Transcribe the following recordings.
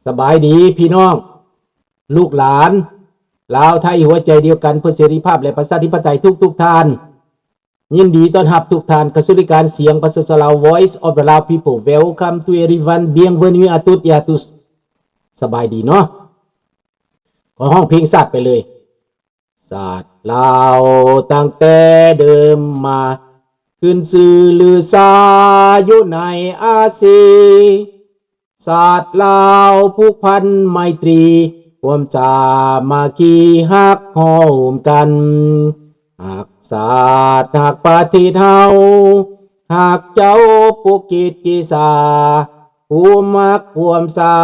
สบายดีพี่น้องลูกหลานลาวไทยหัวใจเดียวกันเพื่อเสรีภาพและประชาธิปไตยทุกท่านยินดีต้อนรับทุกท่านเข้าสู่รายการเสียงภาษาลาว Voice of the Lao People Welcome to everyone Bienvenue à toutes et à tous สบายดีเนาะขอห้องเพลงศาสตร์ไปเลยศาสตร์ลาวตั้งแต่เดิมมาขึ้นสื่อลือซาอยู่ในอาเซียนศาสตร์ลาวผูกพันไมตรีร่วมสามัคคีฮักหอมกันหักศาสตร์หักประเทศเฮาหักเจ้าปุกกิจกิสาผู้มักร่วมศา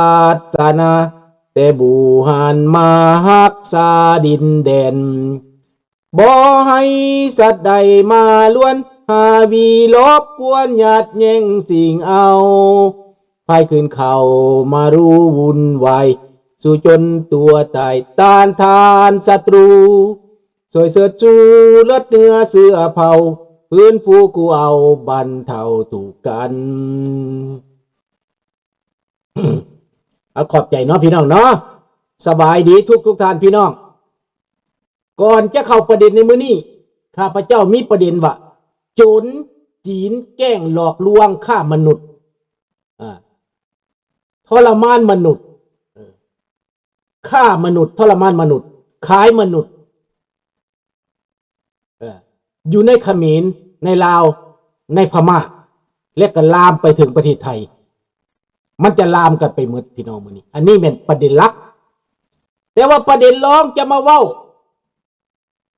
สนาแต่บูหันมาฮักษาดินแดนบ่ให้สัตว์ใดมาล้วนหาวีลบกวนหยาดแย่งสิ่งเอาภายคืนเข้ามารู้วุ่นวายสู่จนตัวตายต้านทานศัตรูสวยเสือจูเลือดเนื้อเสือเผาพื้นผู้กูเอาบรรเทาถูกกันเอาขอบใจเนาะพี่น้องเนาะสบายดีทุกท่านพี่น้องก่อนจะเข้าประเด็นในมื้อนี้ข้าพเจ้ามีประเด็นว่าโจรจีนแกล้งหลอกลวงฆ่ามนุษย์ทรมานมนุษย์ฆ่ามนุษย์ทรมานมนุษย์ขายมนุษย์อยู่ในเขมรในลาวในพม่าและก็ลามไปถึงประเทศไทยมันจะลามกันไปหมดพี่น้องมื้อนี้อันนี้เป็นประเด็นหลักแต่ว่าประเด็นรองจะมาเว้า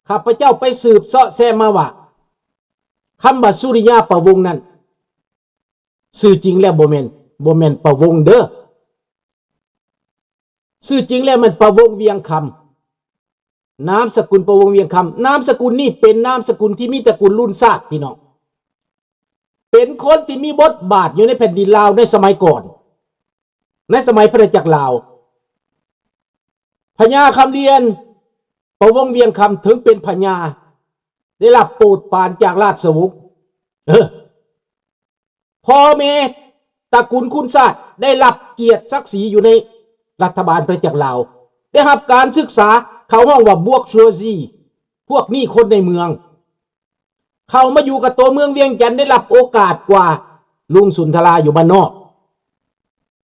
ข้าพเจ้าไปสืบเสาะแสมาว่าคำว่าสุริยาประวงศ์นั้นชื่อจริงแล้วบ่แม่นประวงศ์เด้อชื่อจริงแล้วมันประวงศ์เวียงคำนามสกุลประวงศ์เวียงคำนามสกุลนี่เป็นนามสกุลที่มีตระกูลรุ่นซากพี่น้องเป็นคนที่มีบทบาทอยู่ในแผ่นดินลาวในสมัยก่อนในสมัยพระจักรลาวพญาคำเรียนประวงศ์เวียงคำถึงเป็นพญาได้รับโปรดปรานจากราชวงศ์พ่อแม่ตระกูลคุณศาสตร์ได้รับเกียรติศักดิ์ศรีอยู่ในรัฐบาลพระจักรลาวได้รับการศึกษาเขาห้องว่าบวกชัวซีพวกนี้คนในเมืองเขามาอยู่กับตัวเมืองเวียงจันทร์ได้รับโอกาสกว่าลุงสุนทราอยู่บ้านนอก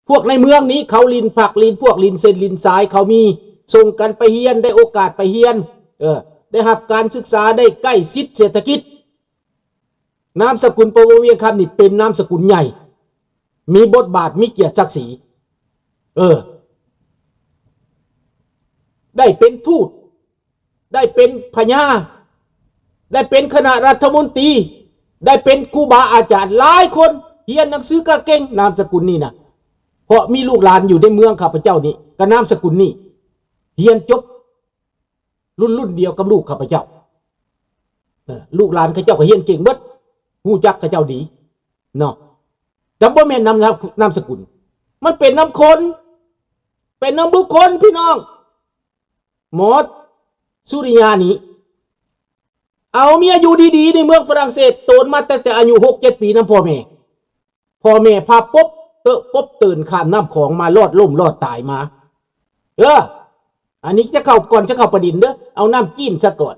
พวกในเมืองนี้เขาลินผักลินพวกลินเซนลินสายเขามีส่งกันไปเฮียนได้โอกาสไปเฮียนได้รับการศึกษาได้ใกล้ชิดเศรษฐกิจนามสกุลประวงศ์เวียงคำนี่เป็นนามสกุลใหญ่มีบทบาทมีเกียรติศักดิ์ศรีได้เป็นทูตได้เป็นพญาได้เป็นคณะรัฐมนตรีได้เป็นครูบาอาจารย์หลายคนเรียนหนังสือก็เก่งนามสกุลนี้นะเพราะมีลูกหลานอยู่ในเมืองข้าพเจ้านี่ก็นามสกุลนี้เรียนจบรุ่นเดียวกับลูกข้าพเจ้าลูกหลานข้าเจ้าก็เรียนเก่งเบิดฮู้จักข้าเจ้าดีเนาะแต่บ่แม่นนามสกุลมันเป็นนามคนเป็นนามบุคคลพี่น้องหมอสุริยานี้เอาเมียอยู่ดีๆในเมืองฝรั่งเศสโตนมาตั้งแต่อายุ 6-7 ปีนะพ่อแม่พาปุ๊บตื่นข้ามน้ำของมารอดล่มรอดตายมาอันนี้จะเข้าก่อนจะเข้าประเด็นเด้อเอาน้ำจิ้มซะก่อน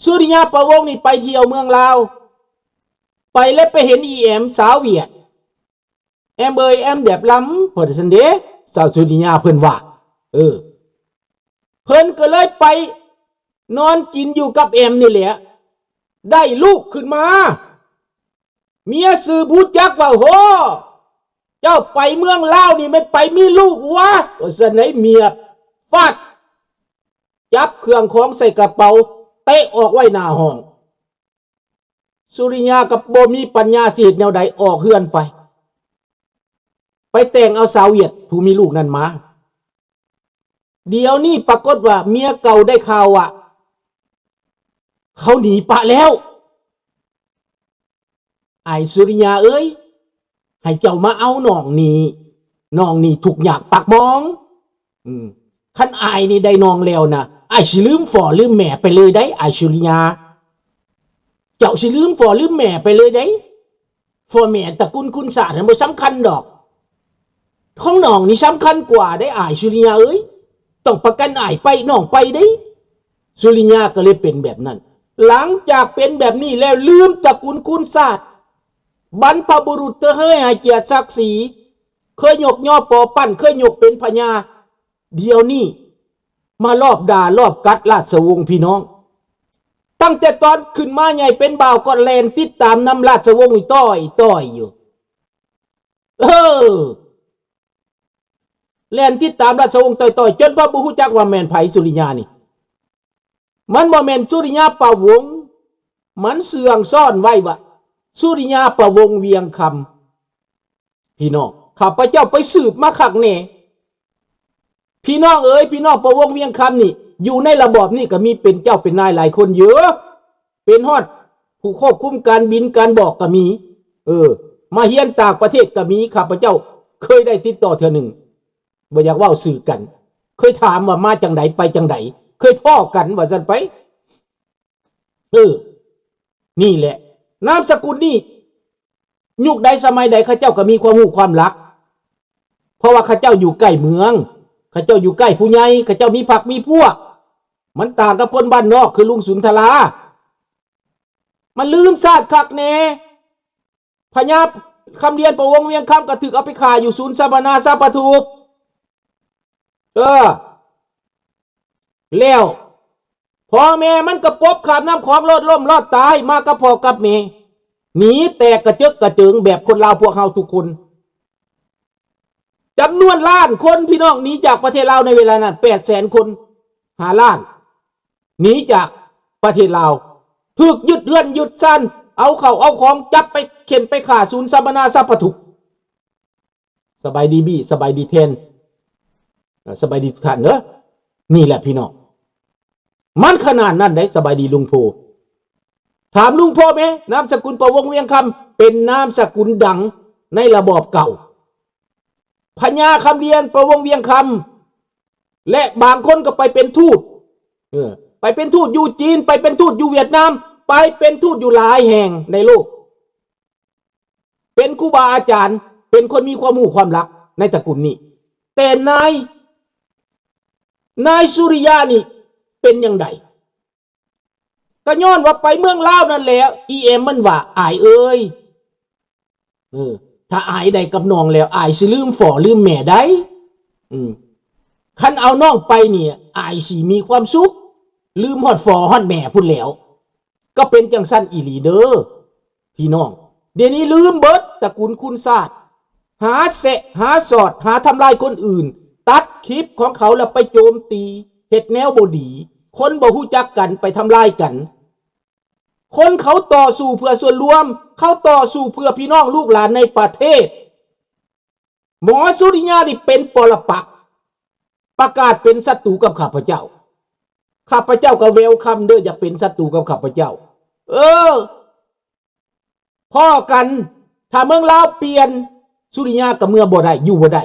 สุริยาประวงศ์นี่ไปเที่ยวเมืองลาวไปแล้วไปเห็นอีแอมสาวเวียดแอมแบบล้ำพอสันเดสาวสุริยาเพิ่นว่าเพิ่นก็เลยไปนอนกินอยู่กับแอมนี่แหละได้ลูกขึ้นมาเมียสื่อผู้จักว่าโหเจ้าไปเมืองลาวนี่มันไปมีลูกวะว่าซั่นไหนเมียฟาดจับเครื่องของใส่กระเป๋าเตะออกไว้หน้าห้องสุริยากับบ่มีปัญญาสิเฮ็ดแนวใดออกเฮือนไปแต่งเอาสาวเวียดผู้มีลูกนั้นมาเดี๋ยวนี้ปรากฏว่าเมียเก่าได้ข่าวว่าเขาหนีปะแล้วไอ้สุริยาเอ้ยให้เจ้ามาเอาน้องนี่ทุกอย่างปากมองคันอายนี่ได้น้องแล้วนะไอ้สิลืมฝ่อลืมแม่ไปเลยได้ไอ้สุริยาเจ้าสิลืมฝ่อลืมแม่ไปเลยได้ฝ่อแม่ตระกูลคุณศาสตร์บ่สำคัญดอก ของน้องนี่สำคัญกว่าได้อายสุริยาเอ้ยต้องประกันอายไปน้องไปได้สุริยาก็เลยเป็นแบบนั้นหลังจากเป็นแบบนี้แล้วลืมตระกูลคุณศาสตร์บรรพบุรุษเธอให้เกียรติศักดิ์ศรีเคยยกย่อปอปั้นเคยยกเป็นพญาเดี๋ยวนี้มารอบด่ารอบกัดราชวงศ์พี่น้องตั้งแต่ตอนขึ้นมาใหญ่เป็นบ่าวก็แลนติดตามนำราชวงศ์ต้อยอยู่แลนติดตามราชวงศ์ต้อยจนพระบุฮูจักว่าแม่นไผสุริยานี่มันบ่แม่นสุริยาปะวงศ์มันเสื่องซ่อนไว้ว่าสุริยาปะวงศ์เวียงคำพี่น้องข้าพเจ้าไปสืบมาคักแน่พี่น้องเอ๋ยพี่น้องปะวงศ์เวียงคำนี่อยู่ในระบอบนี่ก็มีเป็นเจ้าเป็นนายหลายคนเยอะเป็นฮอดผู้ควบคุมการบินการบอกก็มีมาเฮียนต่างประเทศก็มีข้าพเจ้าเคยได้ติดต่อเทื่อหนึ่งบ่อยากเว้าสื่อกันเคยถามว่ามาจังไดไปจังไดเคยพ้อกันว่าซั่นไปนี่แหละนามสกุลนี่ยุคใดสมัยใดข้าเจ้าก็มีความรู้ความรักเพราะว่าข้าเจ้าอยู่ใกล้เมืองข้าเจ้าอยู่ใกล้ผู้ใหญ่ข้าเจ้ามีผักมีพวกมันต่างกับคนบ้านนอกคือลุงสุนทรามันลืมศาสตร์คักแน่พญาคำเรียนประวงเวียงคำก็ถึกเอาไปขายอยู่ศูนย์สัมมนาสัพพทุกแล้วพ่อแม่มันก็ปบขาบน้ำของรถล่มรอดตายมากับพ่อกับแม่หนีแตกกระเจิกกระเจิงแบบคนลาวพวกเฮาทุกคนจำนวนล้านคนพี่น้องหนีจากประเทศลาวในเวลานั้น800,000 คน5 ล้านหนีจากประเทศลาวถูกยึดเรือนยึดซันเอาเขาเอาของจับไปเข็นไปข่าศูนย์สัมมนาสัพพทุกสบายดีบี้สบายดีเทนสบายดีขันเนอะนี่แหละพี่น้องมันขนาดนั้นได้สบายดีลุงโพถามลุงโพไหมนามสกุลประวงเวียงคำเป็นนามสกุลดังในระบอบเก่าพญาคำเรียนประวงเวียงคำและบางคนก็ไปเป็นทูตไปเป็นทูตอยู่จีนไปเป็นทูตอยู่เวียดนามไปเป็นทูตอยู่หลายแห่งในโลกเป็นครูบาอาจารย์เป็นคนมีความรู้ความรักในตระกูลนี้แต่นายสุริยานี่เป็นยังไงก็ย้อนว่าไปเมืองลาวนั่นแหละมันว่าอายเอ้ยถ้าอายได้กับน้องแล้วอายสิลืมฝ่อลืมแม่ได้คันเอาน้องไปเนี่ยอายสิมีความสุขลืมฮอดฝ่อฮอดแม่พุ่นแล้วก็เป็นจังสั้นอีหลีเด้อพี่น้องเดี๋ยวนี้ลืมเบิดตระกูลคุณศาสตร์หาแสะหาสอดหาทำลายคนอื่นตัดคลิปของเขาแล้วไปโจมตีเฮ็ดแนวบ่ดีคนบ่ฮู้จักกันไปทำลายกันคนเขาต่อสู้เพื่อส่วนรวมเขาต่อสู้เพื่อพี่น้องลูกหลานในประเทศหมอสุริยานี่เป็นปรปักษ์ประกาศเป็นศัตรูกับข้าพเจ้าก็เวลคัมเด้ออยากเป็นศัตรูกับข้าพเจ้าพ่อกันถ้าเมืองลาวเปลี่ยนสุริยากับเมืองบ่ได้อยู่บ่ได้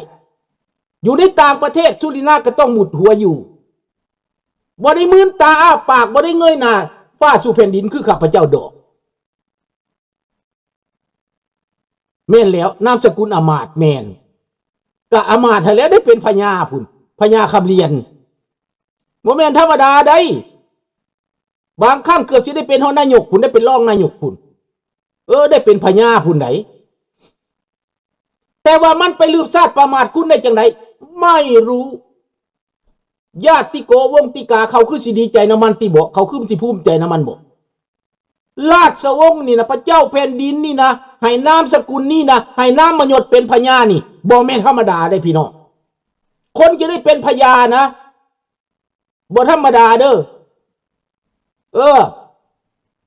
อยู่ในต่างประเทศสุริยาก็ต้องหมุดหัวอยู่บ่ได้มืนตาอ้าปากบ่ได้เงยหน้าฟ้าสู่แผ่นดินคือข้าพเจ้าดอกแม่นแล้วนามสกุลอมาตย์แม่นก็อมาตย์แล้วได้เป็นพญาพุ่นพญาคำเรียนบ่แม่นธรรมดาได้บางครั้งเกือบสิได้เป็นนายกพุ่นได้เป็นรองนายกพุ่นได้เป็นพญาพุ่นไหนแต่ว่ามันไปลืมชาติประมาทคุณได้จังไดไม่รู้ญาติโกวงติกาเขาคือสิดีใจน้ำมันติบ่เขาคือสิภูมิใจน้ำมันบ่ราชวงศ์นี่นะพระเจ้าแผ่นดินนี่นะให้นามสกุลนี่นะให้นามมยศเป็นพญานี่บ่แม่นธรรมดาได้พี่น้องคนจะได้เป็นพญานะบ่ธรรมดาเด้อ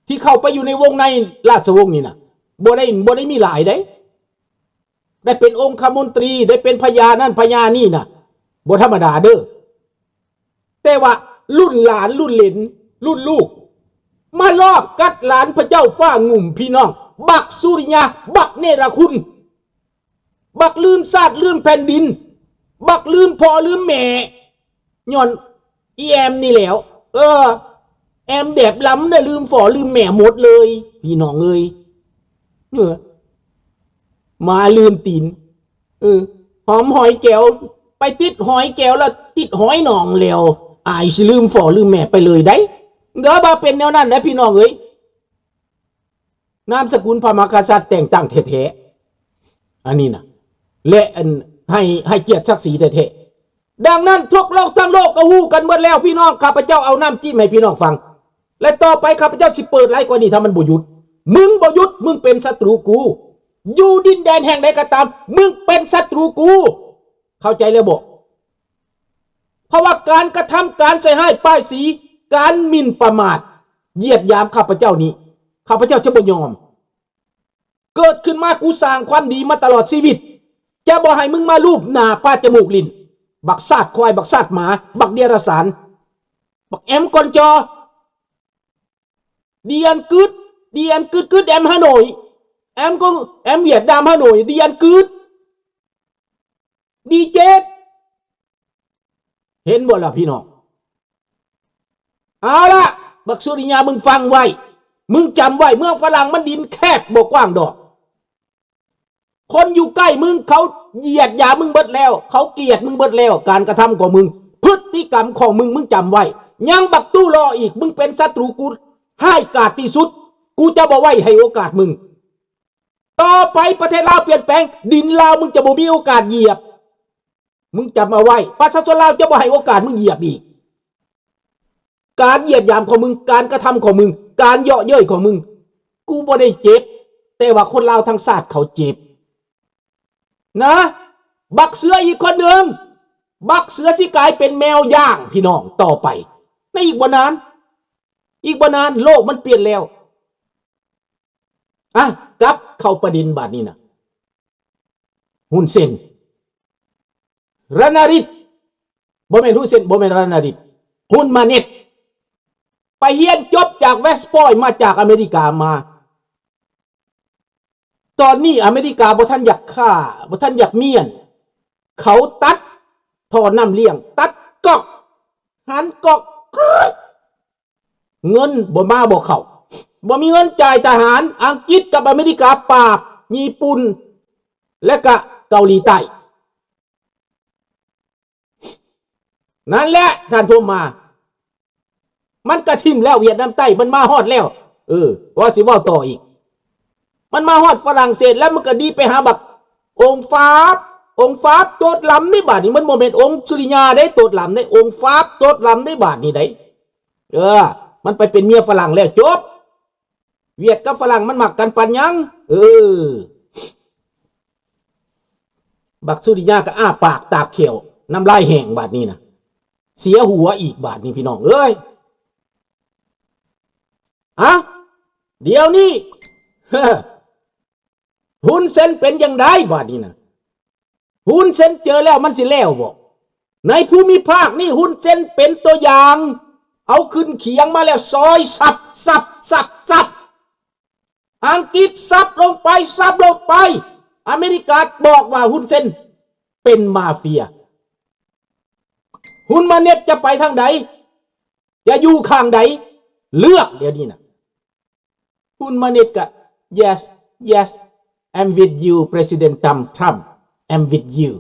ที่เข้าไปอยู่ในวงในราชวงศ์นี่นะบ่ได้มีหลายได้เป็นองคมนตรีได้เป็นพญานั่นพญานี่นะบ่ธรรมดาเด้อแต่ว่ารุ่นหลานรุ่นเหลนรุ่นลูกมาลอบกัดหลานพระเจ้าฟ้างุ่มพี่น้องบักสุริยาบักเนรคุณบักลืมชาติลืมแผ่นดินบักลืมพ่อลืมแม่ย้อนนี่แล้วแอมแดบล้ำเนี่ยลืมฝ่อลืมแม่หมดเลยพี่น้องมาลืมตีน หอมหอยแก้วไปติดหอยแก้วแล้วติดหอยหนองแล้วอายสิลืมฝ่อลืมแม่ไปเลยได้เด้อบ่าเป็นแนวนั้นนะพี่น้องเอ้ยนามสกุลพระมหากษัตริย์แต่งตั้งแท้ๆอันนี้นะและให้เกียรติศักดิ์ศรีแท้ๆดังนั้นทั่วโลกทั้งโลกก็ฮู้กันหมดแล้วพี่น้องข้าพเจ้าเอาน้ำจิ้มให้พี่น้องฟังและต่อไปข้าพเจ้าสิเปิดไลฟ์กว่านี้ถ้ามันบ่หยุดมึงบ่หยุดมึงเป็นศัตรูกูอยู่ดินแดนแห่งใดก็ตามมึงเป็นศัตรูกูเข้าใจแล้วบ่เพราะว่าการกระทำการใส่ให้ป้ายสีการหมิ่นประมาทเหยียดหยามข้าพเจ้านี้ข้าพเจ้าจะบ่ยอมเกิดขึ้นมากูสร้างความดีมาตลอดชีวิตจะบ่ให้มึงมาลูบหน้าป้าจมูกลิ้นบักซาดควายบักซาดหมาบักเดียรสารบักแอมกอนจอดีอันกึดแอมฮานอยแอมก็แอมเวียดนามฮานอยดีอันกึดดีเจเห็นบ่ล่ะพี่น้องเอาละบักสุริยามึงฟังไว้มึงจำไว้เมืองฝรั่งมันดินแคบบ่กว้างดอกคนอยู่ใกล้มึงเขาเหยียดหยามมึงเบิดแล้วเขาเกลียดมึงเบิดแล้วการกระทำของมึงพฤติกรรมของมึงจำไว้ยังบักตู้รออีกมึงเป็นศัตรูกูให้กาดที่สุดกูจะบ่ไว้ให้โอกาสมึงต่อไปประเทศลาวเปลี่ยนแปลงดินลาวมึงจะบ่มีโอกาสเหยียบมึงจำเอาไว้ประชาชนลาวจะบ่ให้โอกาสมึงเหยียบอีกการเหยียดหยามของมึงการกระทำของมึงการเยาะเย้ยของมึงกูบ่ได้เจ็บแต่ว่าคนลาวทั้งชาติเขาเจ็บนะบักเสืออีกคนหนึ่งบักเสือสิกลายเป็นแมวย่างพี่น้องต่อไปในอีกบ่นานโลกมันเปลี่ยนแล้วอ่ะกลับเข้าประเด็นบาดนี้นะหุ่นเซนรณฤทธิ์บ่แม่นหุ่นเซนบ่แม่นรณฤทธิ์หุ่นมาเน็ตไปเรียนจบจากเวสต์พอยต์มาจากอเมริกามาตอนนี้อเมริกาบ่ทันอยากฆ่าบ่ทันอยากเมียนเขาตัดท่อน้ำเลี้ยงตัดก๊อกหันก๊อกเงินบ่มาบ่เข้าบ่มีเงินจ่ายทหารอังกฤษกับอเมริกาปราบญี่ปุ่นและก็เกาหลีใต้นั่นแหละท่านผู้มามันกระทิ่มแล้วเวียดนามใต้มันมาฮอดแล้วว่าสิเว้าต่ออีกมันมาฮอดฝรั่งเศสแล้วมันก็ดีไปหาบักองค์ฟ้าโตดลำในบาทนี่มันโมเมนต์องค์สุริยาได้โตดลำในองค์ฟ้าโตดลำในบาทนี่ได้มันไปเป็นเมียฝรั่งแล้วจบเวียดกับฝรั่งมันหมักกันปันยังบักสุริยาก็อ้าปากตากเขียวน้ำลายแห้งบาทนี้นะเสียหัวอีกบาทนี้พี่น้องเอ้ยเดี๋ยวนี้หุ่นเซนเป็นยังไงบาดนี้นะหุ่นเซนเจอแล้วมันสิแล้วบอกในภูมิภาคนี่หุ่นเซนเป็นตัวอย่างเอาขึ้นเขียงมาแล้วซอยสับอังกฤษสับลงไปอเมริกาบอกว่าหุ่นเซนเป็นมาเฟียหุ่นมาเน็ตจะไปทางใดจะอยู่ข้างใดเลือกเดี๋ยวนี้นะหุ่นมาเน็ตก็ yes I'm with you President Trump I'm with you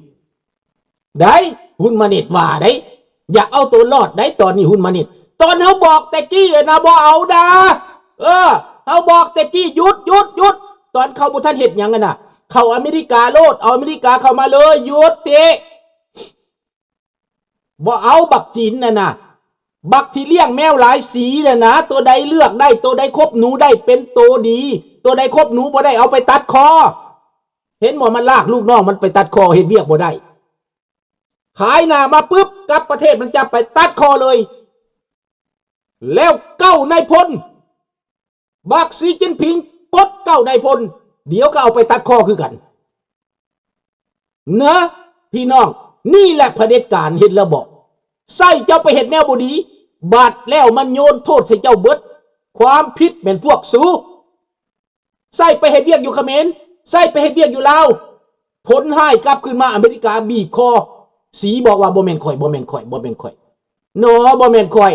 ได้หุ่นมาเน็ตว่าได้อยากเอาตัวรอดได้ตอนนี้หุ่นมาเน็ตตอนเขาบอกแต่กี้นะบ่เอาดาเขาบอกแต่กี้หยุดตอนเขาบุท่านเห็ดยังไงน่ะเข้าอเมริกาโลดเอาอเมริกาเข้ามาเลยหยุดเตะบ่เอาบักจีนนะบักที่เลี้ยงแมวหลายสีนะตัวใดเลือกได้ตัวใดคบหนูได้เป็นตัวดีตัวใดคบหนูบ่ได้เอาไปตัดคอเห็นหมอมันลากลูกน้องมันไปตัดคอเห็นเวียกบ่ได้ขายหน้ามาปุ๊บกับประเทศมันจะไปตัดคอเลยแล้วเก้านายพลบักสีจิ้นผิงปลดเก้านายพลเดี๋ยวก็เอาไปตัดคอคือกันนะพี่น้องนี่แหละเผด็จการเห็นแล้วบอกใส่เจ้าไปเห็นแนวบดีบาดแล้วมันโยนโทษใส่เจ้าเบิดความผิดเป็นพวกสูใส่ไปเห็นเวียกอยู่เขมรใส่ไปเห็นเวียกอยู่ลาวผลให้กลับขึ้นมาอเมริกาบีบคอสีบอกว่าบ่แม่นข่อยบ่แม่นข่อยบ่แม่นข่อยเนาะบ่แม่นข่อย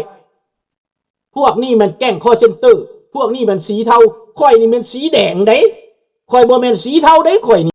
พวกนี้มันแกล้งคอเซ็นเตอร์พวกนี้มันสีเทาข่อยนี่มันสีแดงเด้ข่อยบ่แม่นสีเทาเด้ข่อย